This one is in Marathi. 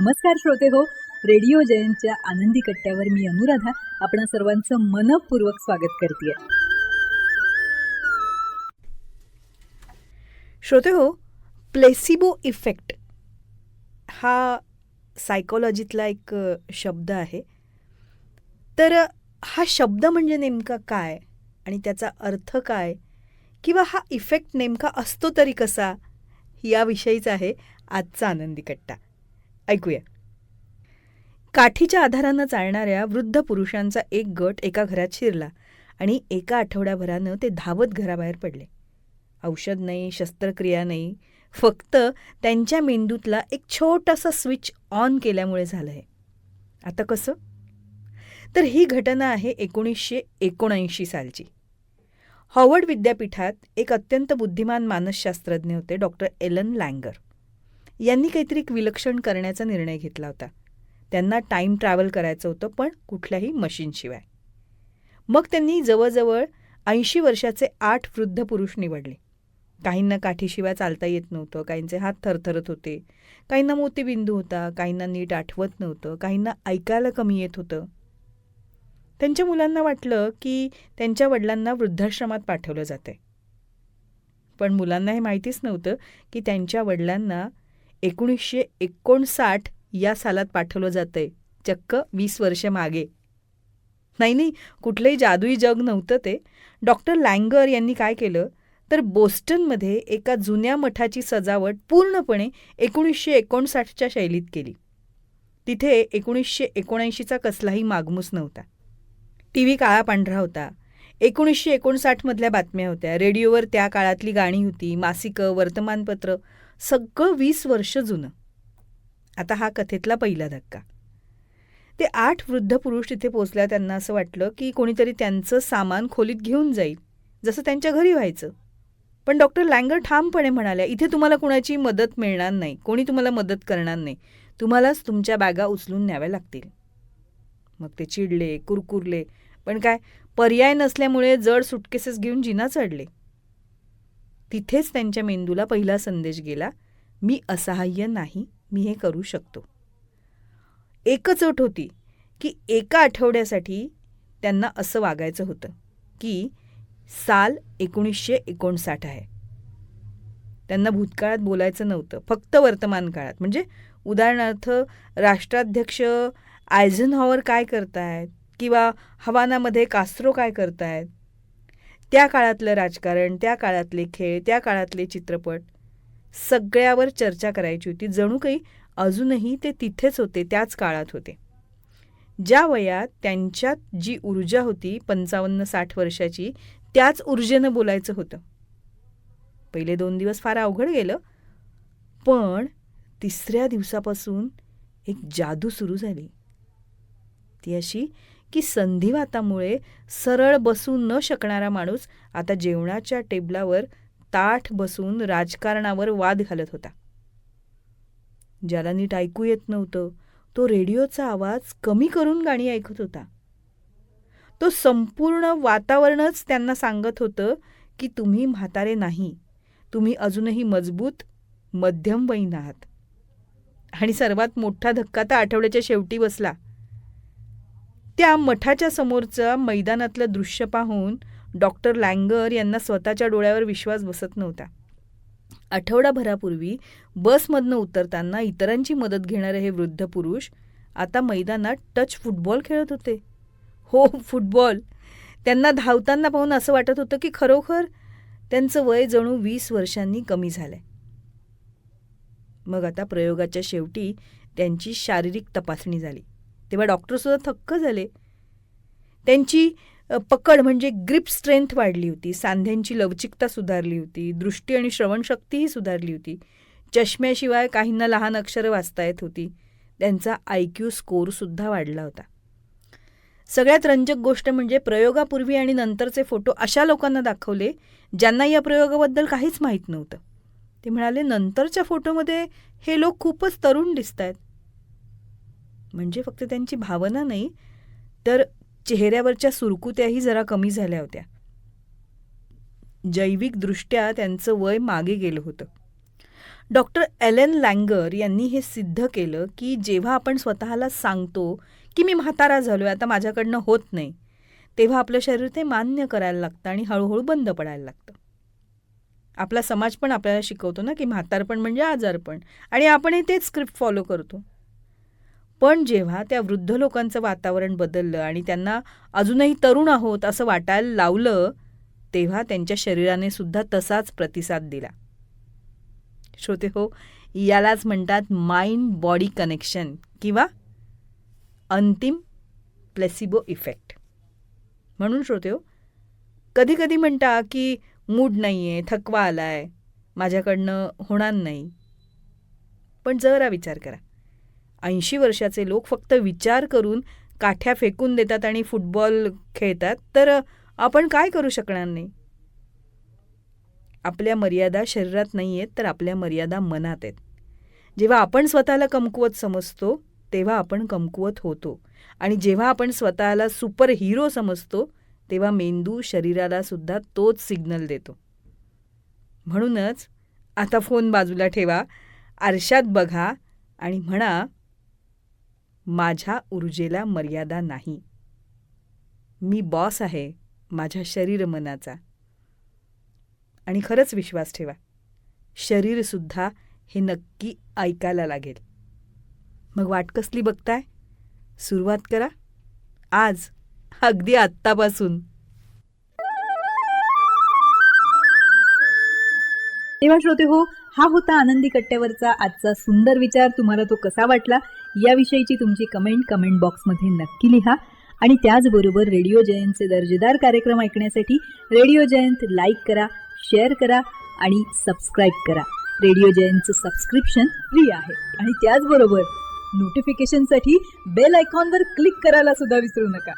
नमस्कार श्रोते हो, रेडिओ जयंतच्या आनंदी कट्ट्यावर मी अनुराधा आपण सर्वांचं मनपूर्वक स्वागत करते. श्रोते हो, प्लेसिबो इफेक्ट हा सायकोलॉजीतला एक शब्द आहे. तर हा शब्द म्हणजे नेमका काय आणि त्याचा अर्थ काय, किंवा हा इफेक्ट नेमका असतो तरी कसा, याविषयीच आहे आजचा आनंदी कट्टा. ऐकूया. काठीच्या आधारानं चालणाऱ्या वृद्ध पुरुषांचा एक गट एका घरात शिरला आणि एका आठवड्याभरानं ते धावत घराबाहेर पडले. औषध नाही, शस्त्रक्रिया नाही, फक्त त्यांच्या मेंदूतला एक छोटासा स्विच ऑन केल्यामुळे झालं आहे. आता कसं? तर ही घटना आहे 1979 सालची. हॉवर्ड विद्यापीठात एक अत्यंत बुद्धिमान मानसशास्त्रज्ञ होते, डॉक्टर एलन लँगर. यांनी काहीतरी एक विलक्षण करण्याचा निर्णय घेतला होता. त्यांना टाईम ट्रॅव्हल करायचं होतं, पण कुठल्याही मशीनशिवाय. मग त्यांनी जवळजवळ 80 वर्षाचे 8 वृद्ध पुरुष निवडले. काहींना काठीशिवाय चालता येत नव्हतं, काहींचे हात थरथरत होते, काहींना मोतीबिंदू होता, काहींना नीट आठवत नव्हतं, काहींना ऐकायला कमी येत होतं. त्यांच्या मुलांना वाटलं की त्यांच्या वडिलांना वृद्धाश्रमात पाठवलं जातंय. पण मुलांना हे माहितीच नव्हतं की त्यांच्या वडिलांना 1959 या सालात पाठवलं जातंय, चक्क 20 वर्ष मागे. नाही, कुठलंही जादुई जग नव्हतं ते. डॉक्टर लँगर यांनी काय केलं, तर बोस्टनमध्ये एका जुन्या मठाची सजावट पूर्णपणे 1959च्या शैलीत केली. तिथे 1979चा कसलाही मागमूस नव्हता. टीव्ही काळा पांढरा होता. 1959मधल्या बातम्या होत्या. रेडिओवर त्या काळातली गाणी होती, मासिकं, वर्तमानपत्र, सगळं 20 वर्ष जुनं. आता हा कथेतला पहिला धक्का. ते 8 वृद्ध पुरुष तिथे पोचल्या. त्यांना असं वाटलं की कोणीतरी त्यांचं सामान खोलीत घेऊन जाईल, जसं त्यांच्या घरी व्हायचं. पण डॉक्टर लँगर ठामपणे म्हणाल्या, इथे तुम्हाला कुणाची मदत मिळणार नाही, कोणी तुम्हाला मदत करणार नाही, तुम्हालाच तुमच्या बॅगा उचलून न्याव्या लागतील. मग ते चिडले, कुरकुरले, पण काय पर्याय नसल्यामुळे जड सुटकेसेस घेऊन जिना चढले. तिथेच त्यांच्या मेंदूला पहिला संदेश गेला, मी असहाय्य नाही, मी हे करू शकतो. एकच अट होती की एका आठवड्यासाठी त्यांना असं वागायचं होतं की साल 1959 आहे. त्यांना भूतकाळात बोलायचं नव्हतं, फक्त वर्तमान काळात. म्हणजे उदाहरणार्थ राष्ट्राध्यक्ष आयझनहॉवर काय करतायत, किंवा हवानामध्ये कास्त्रो काय करतायत, त्या काळातलं राजकारण, त्या काळातले खेळ, त्या काळातले चित्रपट, सगळ्यावर चर्चा करायची होती. जणू काही अजूनही ते तिथेच होते, त्याच काळात होते. ज्या वयात त्यांच्यात जी ऊर्जा होती 55-60 वर्षाची, त्याच ऊर्जेनं बोलायचं होतं. पहिले 2 दिवस फार अवघड गेलं, पण 3ऱ्या दिवसापासून एक जादू सुरू झाली. ती अशी की संधिवातामुळे सरळ बसू न शकणारा माणूस आता जेवणाच्या टेबलावर ताठ बसून राजकारणावर वाद घालत होता. ज्याला नीट ऐकू येत नव्हतं, तो रेडिओचा आवाज कमी करून गाणी ऐकत होता. तो संपूर्ण वातावरणच त्यांना सांगत होतं की तुम्ही म्हातारे नाही, तुम्ही अजूनही मजबूत मध्यमवयीन आहात. आणि सर्वात मोठा धक्का तर आठवड्याच्या शेवटी बसला. त्या मठाच्या समोरचं मैदानातलं दृश्य पाहून डॉक्टर लँगर यांना स्वतःच्या डोळ्यावर विश्वास बसत नव्हता. आठवडाभरापूर्वी बसमधनं उतरताना इतरांची मदत घेणारे हे वृद्ध पुरुष आता मैदानात टच फुटबॉल खेळत होते. हो, फुटबॉल. त्यांना धावताना पाहून असं वाटत होतं की खरोखर त्यांचं वय जणू 20 वर्षांनी कमी झालंय. मग आता प्रयोगाच्या शेवटी त्यांची शारीरिक तपासणी झाली. तेव्हा डॉक्टरसुद्धा थक्क झाले. त्यांची पकड म्हणजे ग्रिप स्ट्रेंथ वाढली होती, सांध्यांची लवचिकता सुधारली होती, दृष्टी आणि श्रवणशक्तीही सुधारली होती. चष्म्याशिवाय काहींना लहान अक्षरं वाचता येत होती. त्यांचा IQ स्कोअरसुद्धा वाढला होता. सगळ्यात रंजक गोष्ट म्हणजे प्रयोगापूर्वी आणि नंतरचे फोटो अशा लोकांना दाखवले ज्यांना या प्रयोगाबद्दल काहीच माहीत नव्हतं. ते म्हणाले, नंतरच्या फोटोमध्ये हे लोक खूपच तरुण दिसत आहेत. म्हणजे फक्त त्यांची भावना नाही, तर चेहऱ्यावरच्या सुरकुत्याही जरा कमी झाल्या होत्या. जैविकदृष्ट्या त्यांचं वय मागे गेलं होतं. डॉक्टर एलेन लँगर यांनी हे सिद्ध केलं की जेव्हा आपण स्वतःला सांगतो की मी म्हातारा झालोय, आता माझ्याकडनं होत नाही, तेव्हा आपलं शरीर ते मान्य करायला लागतं आणि हळूहळू बंद पडायला लागतं. आपला समाज पण आपल्याला शिकवतो ना की म्हातारपण म्हणजे आजारपण, आणि आपणही तेच स्क्रिप्ट फॉलो करतो. पण जेव्हा त्या वृद्ध लोकांचं वातावरण बदललं आणि त्यांना अजूनही तरुण आहोत असं वाटायला लावलं, तेव्हा त्यांच्या शरीराने सुद्धा तसाच प्रतिसाद दिला. श्रोते हो, यालाच म्हणतात माइंड बॉडी कनेक्शन किंवा अंतिम प्लेसिबो इफेक्ट. म्हणून श्रोते हो, कधी कधी म्हणता की मूड नाही आहे, थकवा आलाय, माझ्याकडनं होणार नाही. पण जरा विचार करा, 80 वर्षाचे लोक फक्त विचार करून काठ्या फेकून देतात आणि फुटबॉल खेळतात, तर आपण काय करू शकणार नाही? आपल्या मर्यादा शरीरात नाही आहेत, तर आपल्या मर्यादा मनात आहेत. जेव्हा आपण स्वतःला कमकुवत समजतो तेव्हा आपण कमकुवत होतो, आणि जेव्हा आपण स्वतःला सुपर हिरो समजतो तेव्हा मेंदू शरीराला सुद्धा तोच सिग्नल देतो. म्हणूनच आता फोन बाजूला ठेवा, आरशात बघा आणि म्हणा, माझ्या ऊर्जेला मर्यादा नाही. मी बॉस आहे माझ्या शरीर मनाचा. आणि खरंच विश्वास ठेवा, शरीरसुद्धा हे नक्की ऐकायला लागेल. मग वाट कसली बघताय? सुरुवात करा आज, अगदी आत्तापासून. तेव्हा श्रोते हो, हा होता आनंदी कट्ट्यावरचा आजचा सुंदर विचार. तुम्हाला तो कसा वाटला याविषयीची तुमची कमेंट बॉक्समध्ये नक्की लिहा. आणि त्याचबरोबर रेडिओ जयंतचे दर्जेदार कार्यक्रम ऐकण्यासाठी रेडिओ जयंत लाईक करा, शेअर करा आणि सबस्क्राईब करा. रेडिओ जयंतचं सबस्क्रिप्शन फ्री आहे. आणि त्याचबरोबर नोटिफिकेशनसाठी बेल आयकॉनवर क्लिक करायला सुद्धा विसरू नका.